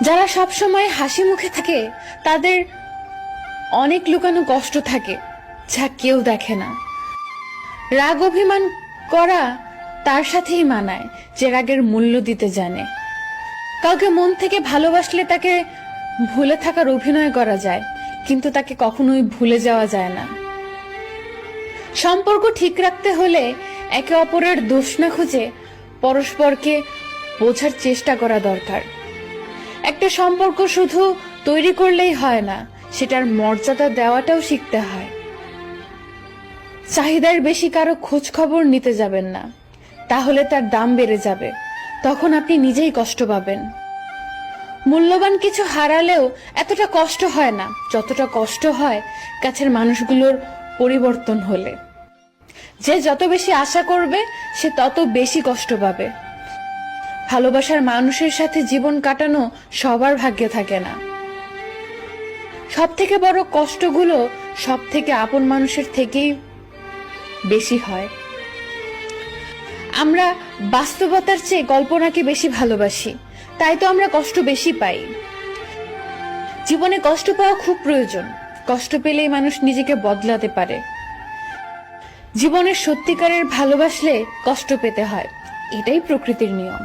যারা সব সময় হাসি মুখে থাকে তাদের অনেক লুকানো কষ্ট থাকে যা কেউ দেখে না। রাগ অভিমান করা তার সাথেই মানায় যে রাগের মূল্য দিতে জানে। কাউকে মন থেকে ভালোবাসলে তাকে ভুলে থাকার অভিনয় করা যায়, কিন্তু তাকে কখনোই ভুলে যাওয়া যায় না। সম্পর্ক ঠিক রাখতে হলে একে অপরের দোষ না খুঁজে পরস্পরকে বোঝার চেষ্টা করা দরকার। একটা সম্পর্ক শুধু তৈরি করলেই হয় না, সেটার মর্যাদা দেওয়াটাও শিখতে হয়। চাহিদার বেশি কারো খোঁজ খবর নিতে যাবেন না, তাহলে তার দাম বেড়ে যাবে, তখন আপনি নিজেই কষ্ট পাবেন। মূল্যবান কিছু হারালেও এতটা কষ্ট হয় না যতটা কষ্ট হয় কাছের মানুষগুলোর পরিবর্তন হলে। যে যত বেশি আশা করবে সে তত বেশি কষ্ট পাবে। ভালোবাসার মানুষের সাথে জীবন কাটানো সবার ভাগ্যে থাকে না। সব থেকে বড় কষ্টগুলো সব থেকে আপন মানুষের থেকেই বেশি হয়। আমরা বাস্তবতার চেয়ে কল্পনাকে বেশি ভালোবাসি, তাই তো আমরা কষ্ট বেশি পাই। জীবনে কষ্ট পাওয়া খুব প্রয়োজন, কষ্ট পেলেই মানুষ নিজেকে বদলাতে পারে। জীবনের সত্যিকারের ভালোবাসলে কষ্ট পেতে হয়, এটাই প্রকৃতির নিয়ম।